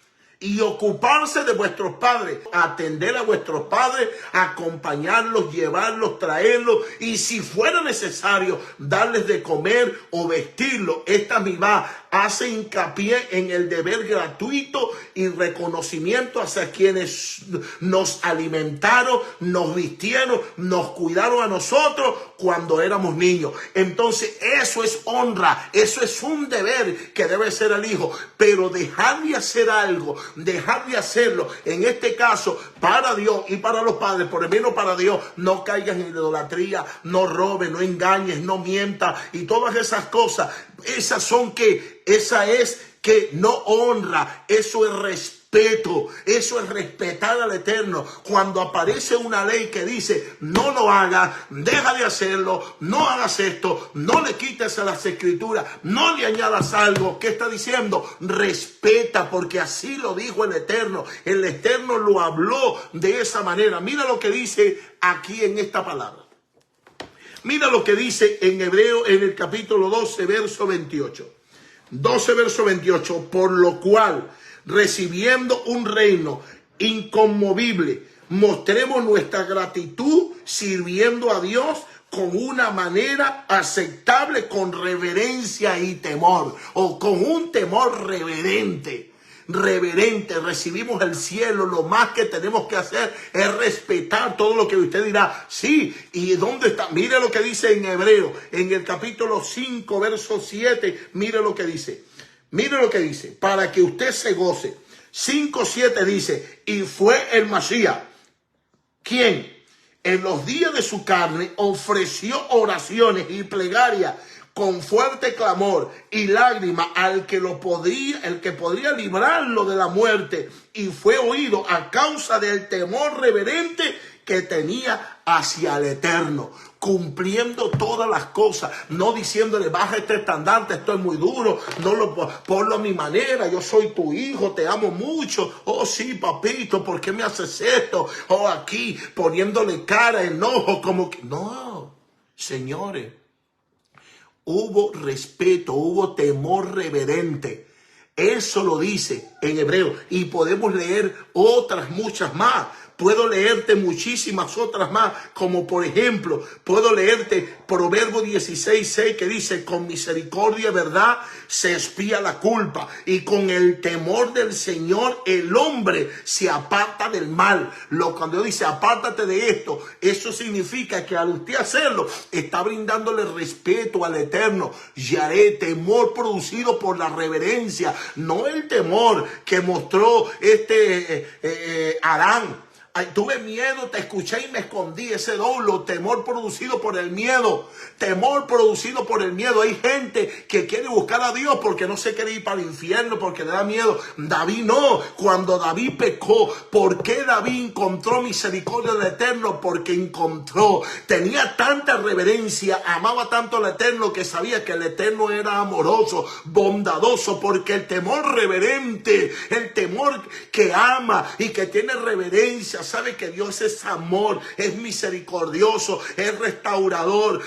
y ocuparse de vuestros padres, atender a vuestros padres, acompañarlos, llevarlos, traerlos y si fuera necesario darles de comer o vestirlos. Esta mivá hace hincapié en el deber gratuito y reconocimiento hacia quienes nos alimentaron, nos vistieron, nos cuidaron a nosotros cuando éramos niños. Entonces eso es honra, eso es un deber que debe ser el hijo, pero dejar de hacer algo, dejar de hacerlo, en este caso para Dios y para los padres, por lo menos para Dios, no caigas en idolatría, no robes, no engañes, no mientas y todas esas cosas. Esa es que no honra, eso es respeto, eso es respetar al Eterno. Cuando aparece una ley que dice no lo hagas, deja de hacerlo, no hagas esto, no le quites a las escrituras, no le añadas algo, ¿qué está diciendo? Respeta, porque así lo dijo el Eterno lo habló de esa manera. Mira lo que dice aquí en esta palabra. Mira lo que dice en Hebreo en el capítulo 12, verso 28. 12, verso 28. Por lo cual, recibiendo un reino inconmovible, mostremos nuestra gratitud sirviendo a Dios con una manera aceptable, con reverencia y temor, o con un temor reverente. Recibimos el cielo, lo más que tenemos que hacer es respetar todo lo que usted dirá. Sí, ¿y dónde está? Mire lo que dice en Hebreo, en el capítulo 5, verso 7, mire lo que dice, para que usted se goce. 5:7 dice, y fue el Masías, quien en los días de su carne ofreció oraciones y plegarias con fuerte clamor y lágrima el que podría librarlo de la muerte, y fue oído a causa del temor reverente que tenía hacia el Eterno, cumpliendo todas las cosas, no diciéndole baja este estandarte, esto es muy duro, ponlo a mi manera, yo soy tu hijo, te amo mucho, oh sí papito, ¿por qué me haces esto? O aquí poniéndole cara, enojo, como que no, señores. Hubo respeto, hubo temor reverente. Eso lo dice en Hebreo y podemos leer otras muchas más. Puedo leerte muchísimas otras más, como por ejemplo, puedo leerte Proverbio 16:6 que dice, con misericordia y verdad se expía la culpa, y con el temor del Señor el hombre se aparta del mal. Cuando Dios dice, apártate de esto, eso significa que al usted hacerlo, está brindándole respeto al Eterno. Yaré, temor producido por la reverencia, no el temor que mostró Arán. Ay, tuve miedo, te escuché y me escondí. Ese doble temor producido por el miedo. Temor producido por el miedo. Hay gente que quiere buscar a Dios porque no se quiere ir para el infierno, porque le da miedo. David no. Cuando David pecó, ¿por qué David encontró misericordia del Eterno? Porque tenía tanta reverencia, amaba tanto al Eterno que sabía que el Eterno era amoroso, bondadoso, porque el temor reverente, el temor que ama y que tiene reverencia, sabe que Dios es amor, es misericordioso, es restaurador,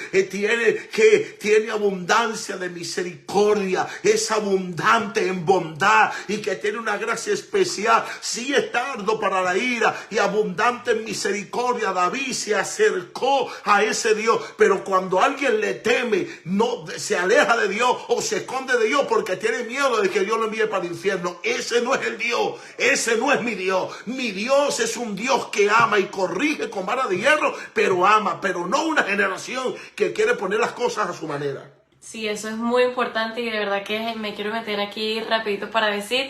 tiene abundancia de misericordia, es abundante en bondad y que tiene una gracia especial. Sí es tardo para la ira y abundante en misericordia. David se acercó a ese Dios, pero cuando alguien le teme, no se aleja de Dios o se esconde de Dios porque tiene miedo de que Dios lo envíe para el infierno. Ese no es el Dios, ese no es mi Dios. Mi Dios es un Dios que ama y corrige con vara de hierro, pero ama, pero no una generación que quiere poner las cosas a su manera. Sí, eso es muy importante y de verdad que me quiero meter aquí rapidito para decir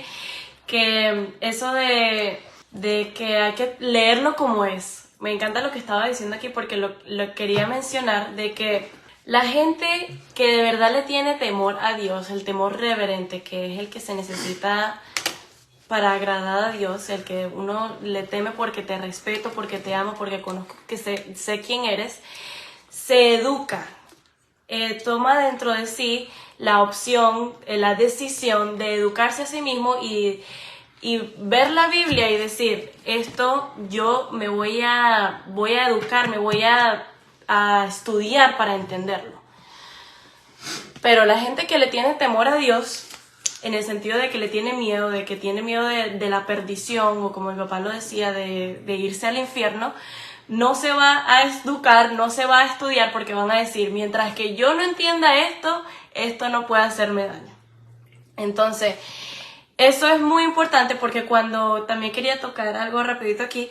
que eso de que hay que leerlo como es. Me encanta lo que estaba diciendo aquí porque lo quería mencionar, de que la gente que de verdad le tiene temor a Dios, el temor reverente, que es el que se necesita para agradar a Dios, el que uno le teme porque te respeto, porque te amo, porque conozco que sé quién eres, se educa, toma dentro de sí la opción, la decisión de educarse a sí mismo y ver la Biblia y decir, esto yo me voy a educar, me voy a estudiar para entenderlo. Pero la gente que le tiene temor a Dios, en el sentido de que le tiene miedo, de que tiene miedo de la perdición, o como mi papá lo decía, de irse al infierno, no se va a educar, no se va a estudiar, porque van a decir, mientras que yo no entienda esto no puede hacerme daño. Entonces, eso es muy importante porque también quería tocar algo rapidito aquí,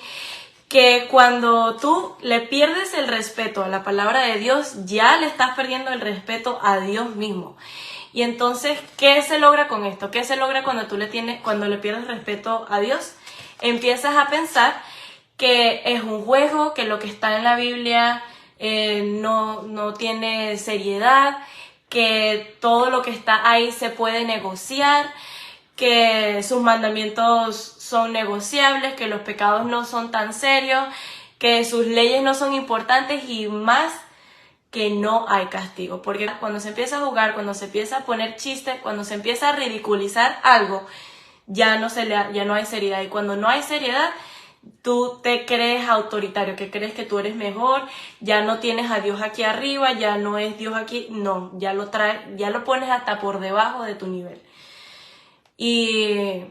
que cuando tú le pierdes el respeto a la palabra de Dios, ya le estás perdiendo el respeto a Dios mismo. Y entonces, ¿qué se logra con esto? ¿Qué se logra cuando le pierdes respeto a Dios? Empiezas a pensar que es un juego, que lo que está en la Biblia no tiene seriedad, que todo lo que está ahí se puede negociar, que sus mandamientos son negociables, que los pecados no son tan serios, que sus leyes no son importantes y más, que no hay castigo. Porque cuando se empieza a jugar, cuando se empieza a poner chistes, cuando se empieza a ridiculizar algo, ya no hay seriedad. Y cuando no hay seriedad, tú te crees autoritario, que crees que tú eres mejor, ya no tienes a Dios aquí arriba, ya no es Dios aquí, no, ya lo pones hasta por debajo de tu nivel. Y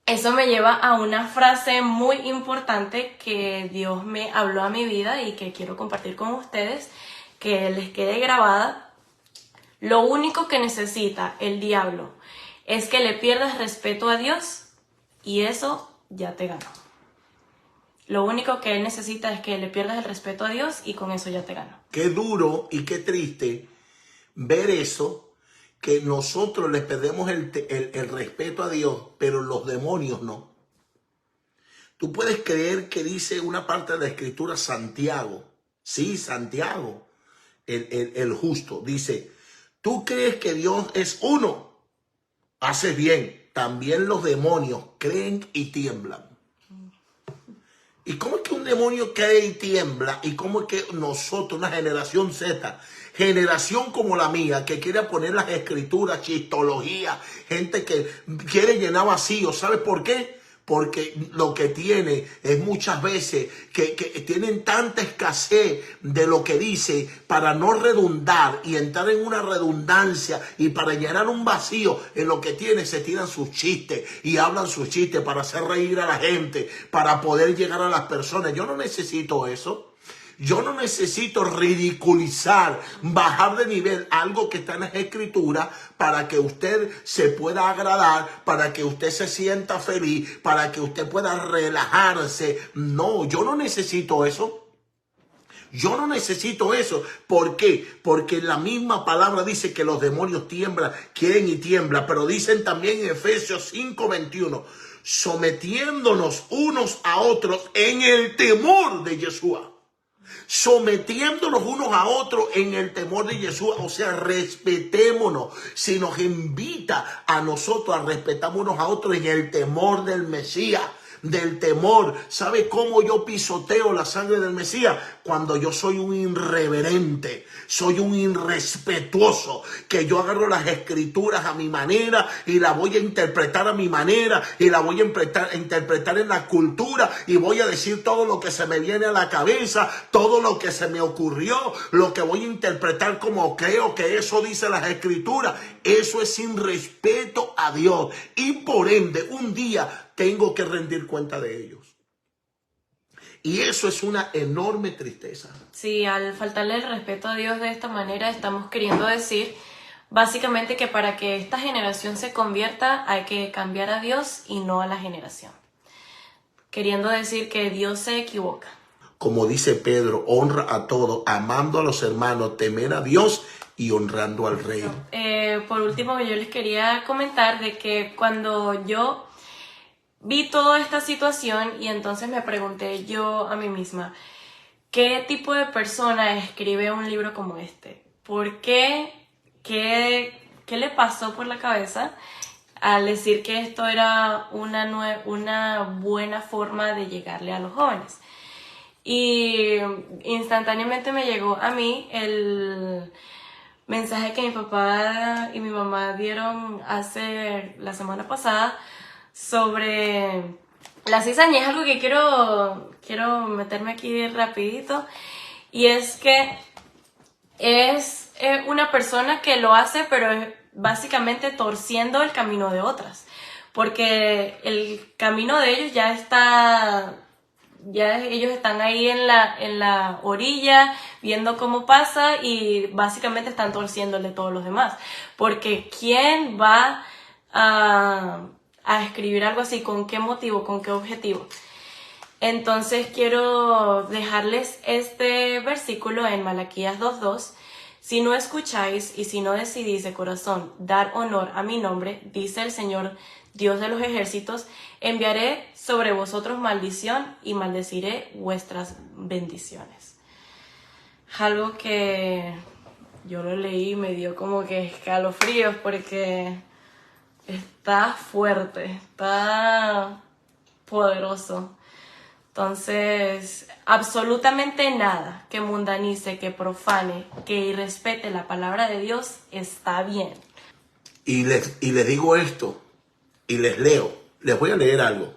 eso me lleva a una frase muy importante que Dios me habló a mi vida y que quiero compartir con ustedes, que les quede grabada. Lo único que necesita el diablo es que le pierdas respeto a Dios y eso ya te ganó. Lo único que él necesita es que le pierdas el respeto a Dios y con eso ya te ganó. Qué duro y qué triste ver eso, que nosotros le perdemos el respeto a Dios, pero los demonios no. Tú puedes creer que dice una parte de la escritura, Santiago, sí, Santiago, el justo, dice, tú crees que Dios es uno, haces bien, también los demonios creen y tiemblan. ¿Y cómo es que un demonio cree y tiembla? ¿Y cómo es que nosotros, una generación Z, generación como la mía, que quiere poner las escrituras, chistología, gente que quiere llenar vacíos? ¿Sabes por qué? porque lo que tiene es muchas veces que tienen tanta escasez de lo que dice para no redundar y entrar en una redundancia y para llenar un vacío en lo que tiene, se tiran sus chistes y hablan sus chistes para hacer reír a la gente, para poder llegar a las personas. Yo no necesito eso. Yo no necesito ridiculizar, bajar de nivel algo que está en las escrituras para que usted se pueda agradar, para que usted se sienta feliz, para que usted pueda relajarse. No, yo no necesito eso. Yo no necesito eso. ¿Por qué? Porque la misma palabra dice que los demonios tiemblan, quieren y tiemblan, pero dicen también en Efesios 5:21, sometiéndonos unos a otros en el temor de Yeshua. Sometiéndonos unos a otros en el temor de Jesús, o sea, respetémonos. Si nos invita a nosotros a respetarnos unos a otros en el temor del Mesías, del temor. ¿Sabe cómo yo pisoteo la sangre del Mesías? Cuando yo soy un irreverente, soy un irrespetuoso, que yo agarro las escrituras a mi manera y la voy a interpretar a mi manera y la voy a interpretar en la cultura y voy a decir todo lo que se me viene a la cabeza, todo lo que se me ocurrió, lo que voy a interpretar como creo que eso dice las escrituras. Eso es sin respeto a Dios y por ende un día tengo que rendir cuenta de ellos. Y eso es una enorme tristeza. Sí, al faltarle el respeto a Dios de esta manera, estamos queriendo decir básicamente que para que esta generación se convierta hay que cambiar a Dios y no a la generación. Queriendo decir que Dios se equivoca. Como dice Pedro, honra a todos, amando a los hermanos, temer a Dios y honrando al rey. Por último, yo les quería comentar de que cuando yo vi toda esta situación y entonces me pregunté yo a mí misma, ¿qué tipo de persona escribe un libro como este? ¿Por qué? ¿Qué le pasó por la cabeza al decir que esto era una buena forma de llegarle a los jóvenes? Y instantáneamente me llegó a mí el mensaje que mi papá y mi mamá dieron la semana pasada sobre la cizaña. Es algo que quiero meterme aquí rapidito, y es que es una persona que lo hace, pero es básicamente torciendo el camino de otras, porque el camino de ellos ya ellos están ahí en la orilla viendo cómo pasa y básicamente están torciéndole todos los demás, porque ¿quién va a escribir algo así? ¿Con qué motivo? ¿Con qué objetivo? Entonces quiero dejarles este versículo en Malaquías 2:2. Si no escucháis y si no decidís de corazón dar honor a mi nombre, dice el Señor, Dios de los ejércitos, enviaré sobre vosotros maldición y maldeciré vuestras bendiciones. Algo que yo lo leí y me dio como que escalofríos, porque está fuerte, está poderoso. Entonces, absolutamente nada que mundanice, que profane, que irrespete la palabra de Dios está bien. Y les digo esto, y les leo, les voy a leer algo.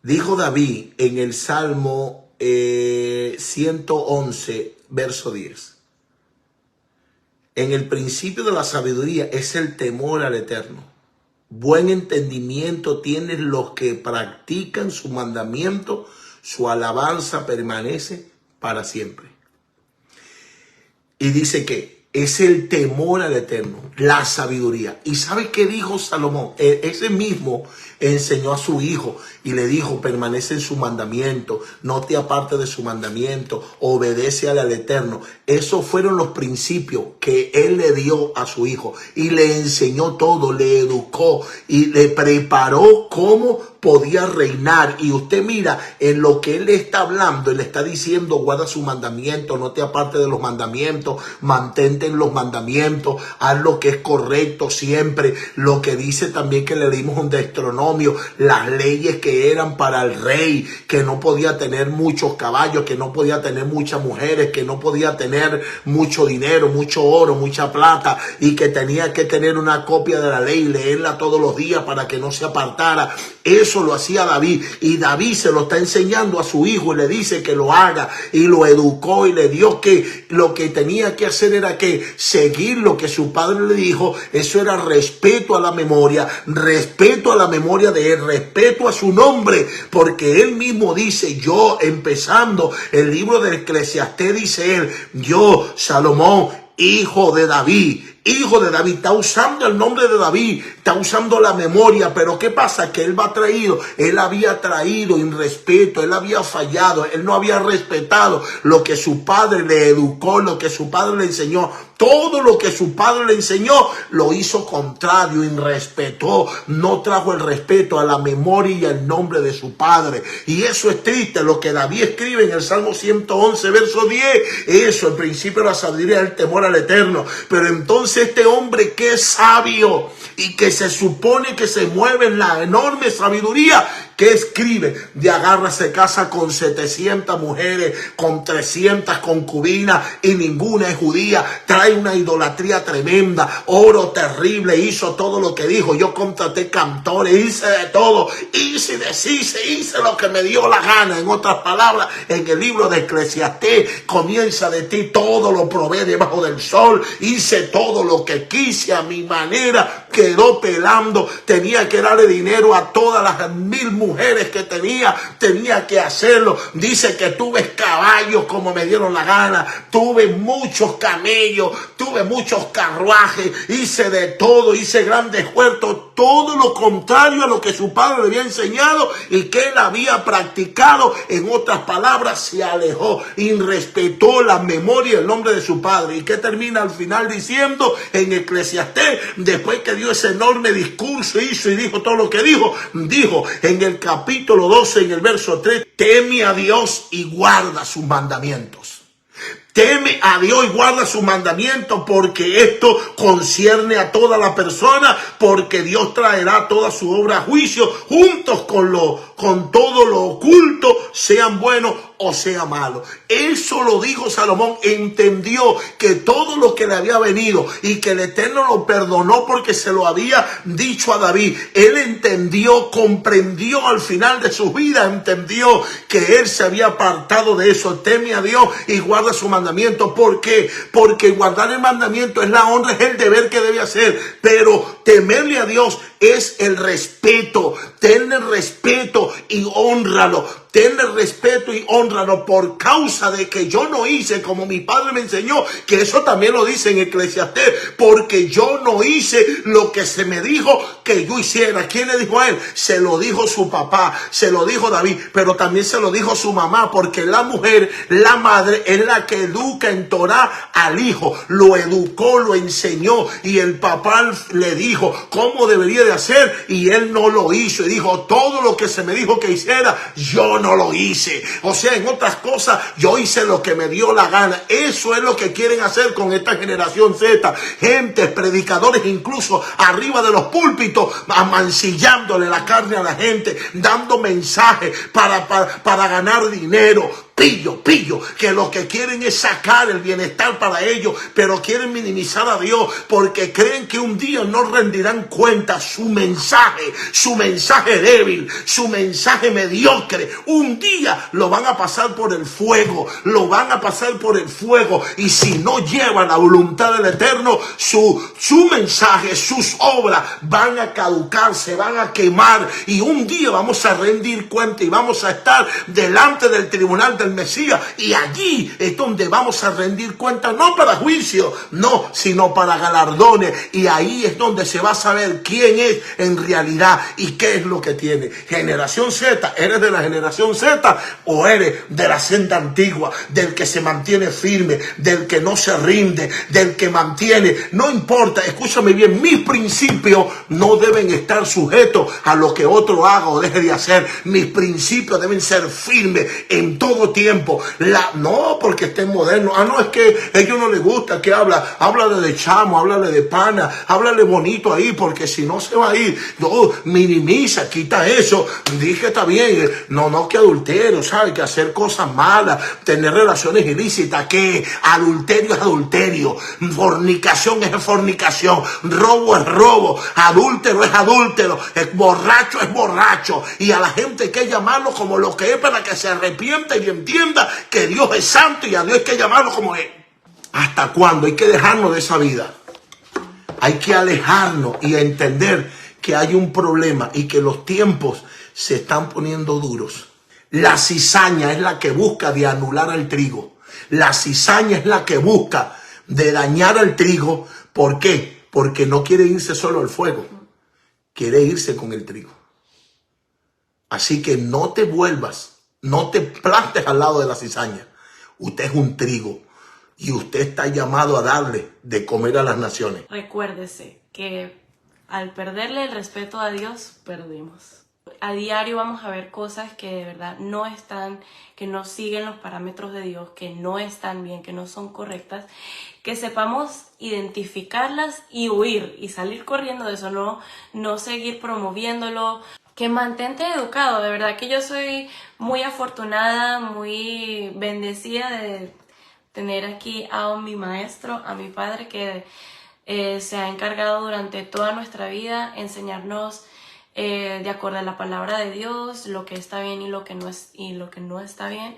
Dijo David en el Salmo 111, verso 10. En el principio de la sabiduría es el temor al Eterno. Buen entendimiento tienen los que practican su mandamiento, su alabanza permanece para siempre. Y dice que es el temor al Eterno, la sabiduría. ¿Y sabe qué dijo Salomón? Ese mismo enseñó a su hijo y le dijo, permanece en su mandamiento, no te apartes de su mandamiento, obedece al Eterno. Esos fueron los principios que él le dio a su hijo y le enseñó todo, le educó y le preparó como podía reinar. Y usted mira, en lo que él está hablando, él está diciendo, guarda su mandamiento, no te apartes de los mandamientos, mantente en los mandamientos, haz lo que es correcto siempre. Lo que dice también que le leímos un Deuteronomio, las leyes que eran para el rey, que no podía tener muchos caballos, que no podía tener muchas mujeres, que no podía tener mucho dinero, mucho oro, mucha plata, y que tenía que tener una copia de la ley y leerla todos los días para que no se apartara. Eso lo hacía David, y David se lo está enseñando a su hijo y le dice que lo haga, y lo educó y le dio que lo que tenía que hacer era que seguir lo que su padre le dijo. Eso era respeto a la memoria de él, respeto a su nombre, porque él mismo dice, yo, empezando el libro de Eclesiastés, dice él, yo, Salomón, hijo de David, está usando el nombre de David, está usando la memoria. Pero ¿qué pasa? Que él había traído irrespeto, él había fallado, él no había respetado lo que su padre le educó, lo que su padre le enseñó. Todo lo que su padre le enseñó lo hizo contrario, irrespetó, no trajo el respeto a la memoria y al nombre de su padre. Y eso es triste, lo que David escribe en el Salmo 111, verso 10. Eso, el principio de la sabiduría, el temor al Eterno. Pero entonces este hombre que es sabio y que se supone que se mueve en la enorme sabiduría, ¿qué escribe? De agarra, se casa con 700 mujeres, con 300 concubinas, y ninguna es judía. Trae una idolatría tremenda, oro terrible, hizo todo lo que dijo. Yo contraté cantores, hice de todo, hice y deshice, hice lo que me dio la gana. En otras palabras, en el libro de Eclesiastés comienza de ti, todo lo probé debajo del sol, hice todo lo que quise a mi manera, quedó pelando. Tenía que darle dinero a todas las 1000 mujeres que tenía que hacerlo. Dice que tuve caballos como me dieron la gana, tuve muchos camellos, tuve muchos carruajes, hice de todo, hice grandes huertos, todo lo contrario a lo que su padre le había enseñado y que él había practicado. En otras palabras, se alejó, irrespetó la memoria y el nombre de su padre. ¿Y qué termina al final diciendo en Eclesiastés? Después que dio ese enorme discurso, hizo y dijo todo lo que dijo en el capítulo 12, en el verso 3, teme a Dios y guarda sus mandamientos. Teme a Dios y guarda sus mandamientos, porque esto concierne a toda la persona, porque Dios traerá toda su obra a juicio juntos con todo lo oculto, sean buenos o sea malo. Eso lo dijo Salomón. Entendió que todo lo que le había venido y que el Eterno lo perdonó porque se lo había dicho a David. Él entendió, comprendió al final de su vida, entendió que él se había apartado de eso. Teme a Dios y guarda su mandamiento. ¿Por qué? Porque guardar el mandamiento es la honra, es el deber que debe hacer. Pero temerle a Dios es el respeto. Tenle respeto y hónralo. Tenle respeto y hónralo, por causa de que yo no hice como mi padre me enseñó, que eso también lo dice en Eclesiastés, porque yo no hice lo que se me dijo que yo hiciera. ¿Quién le dijo a él? Se lo dijo su papá, se lo dijo David, pero también se lo dijo su mamá, porque la mujer, la madre, es la que educa en Torah al hijo, lo educó, lo enseñó, y el papá le dijo cómo debería de hacer, y él no lo hizo, y dijo, todo lo que se me dijo que hiciera, yo no lo hice. O sea, en otras cosas, yo hice lo que me dio la gana. Eso es lo que quieren hacer con esta generación Z. Gentes, predicadores, incluso arriba de los púlpitos, amancillándole la carne a la gente, dando mensajes para ganar dinero. Pillo, que lo que quieren es sacar el bienestar para ellos, pero quieren minimizar a Dios, porque creen que un día no rendirán cuenta. Su mensaje débil, su mensaje mediocre, un día lo van a pasar por el fuego, y si no llevan la voluntad del Eterno, su mensaje, sus obras van a caducar, se van a quemar, y un día vamos a rendir cuenta y vamos a estar delante del tribunal del del Mesías. Y allí es donde vamos a rendir cuentas, no para juicio, no, sino para galardones. Y ahí es donde se va a saber quién es en realidad y qué es lo que tiene. Generación Z, ¿eres de la generación Z o eres de la senda antigua? Del que se mantiene firme, del que no se rinde, del que mantiene. No importa, escúchame bien, mis principios no deben estar sujetos a lo que otro haga o deje de hacer. Mis principios deben ser firmes en todo tiempo. No porque estén modernos. No, es que a ellos no les gusta que háblale de chamo, háblale de pana, háblale bonito ahí, porque si no se va a ir. No, minimiza, quita eso. Dije, está bien, no que adulterio, ¿sabes? Que hacer cosas malas, tener relaciones ilícitas, que adulterio es adulterio, fornicación es fornicación, robo es robo, adúltero es adúltero, borracho es borracho, y a la gente hay que llamarlo como lo que es para que se arrepienta y entienda que Dios es santo y a Dios hay que llamarlo como es. ¿Hasta cuándo? Hay que dejarnos de esa vida. Hay que alejarnos y entender que hay un problema y que los tiempos se están poniendo duros. La cizaña es la que busca de anular al trigo. La cizaña es la que busca de dañar al trigo. ¿Por qué? Porque no quiere irse solo al fuego. Quiere irse con el trigo. Así que no te vuelvas, no te plantes al lado de la cizaña. Usted es un trigo y usted está llamado a darle de comer a las naciones. Recuérdese que al perderle el respeto a Dios, perdimos. A diario vamos a ver cosas que de verdad no están, que no siguen los parámetros de Dios, que no están bien, que no son correctas, que sepamos identificarlas y huir y salir corriendo de eso, no seguir promoviéndolo. Que mantente educado, de verdad que yo soy muy afortunada, muy bendecida de tener aquí a mi maestro, a mi padre que se ha encargado durante toda nuestra vida enseñarnos de acuerdo a la palabra de Dios, lo que está bien y lo que no está bien.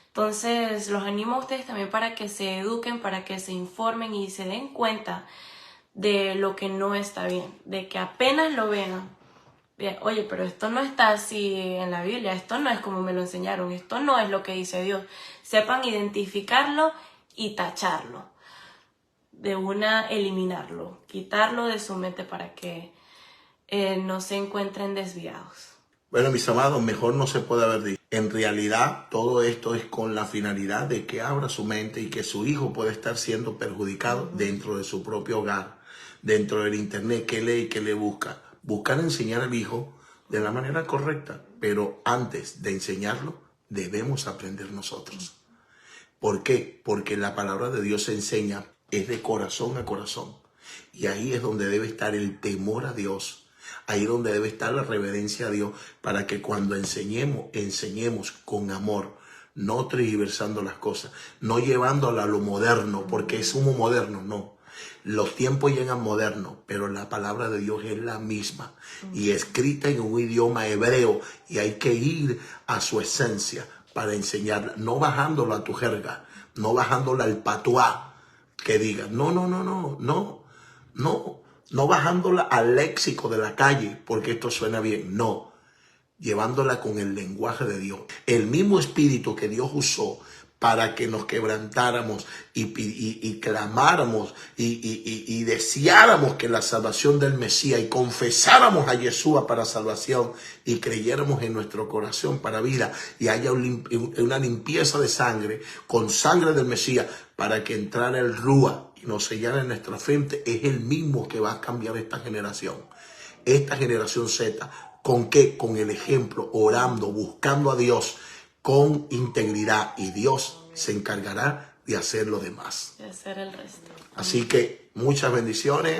Entonces los animo a ustedes también para que se eduquen, para que se informen y se den cuenta de lo que no está bien, de que apenas lo vean, oye, pero esto no está así en la Biblia, esto no es como me lo enseñaron, esto no es lo que dice Dios. Sepan identificarlo y tacharlo, de una eliminarlo, quitarlo de su mente para que no se encuentren desviados. Bueno, mis amados, mejor no se puede haber dicho. En realidad, todo esto es con la finalidad de que abra su mente y que su hijo pueda estar siendo perjudicado dentro de su propio hogar, dentro del internet, que lee y que le busca. Buscar enseñar al hijo de la manera correcta, pero antes de enseñarlo, debemos aprender nosotros. ¿Por qué? Porque la palabra de Dios se enseña, es de corazón a corazón. Y ahí es donde debe estar el temor a Dios. Ahí es donde debe estar la reverencia a Dios, para que cuando enseñemos con amor, no tergiversando las cosas, no llevándola a lo moderno, porque es humo moderno, no. Los tiempos llegan modernos, pero la palabra de Dios es la misma y escrita en un idioma hebreo, y hay que ir a su esencia para enseñarla, no bajándola a tu jerga, no bajándola al patuá que diga, no bajándola al léxico de la calle porque esto suena bien, no, llevándola con el lenguaje de Dios, el mismo espíritu que Dios usó para que nos quebrantáramos y clamáramos y deseáramos que la salvación del Mesías, y confesáramos a Yeshua para salvación y creyéramos en nuestro corazón para vida, y haya una limpieza de sangre con sangre del Mesías para que entrara el Rúa y nos sellara en nuestra frente. Es el mismo que va a cambiar esta generación Z. ¿Con qué? Con el ejemplo, orando, buscando a Dios con integridad, y Dios se encargará de hacer lo demás. De hacer el resto. Así que muchas bendiciones.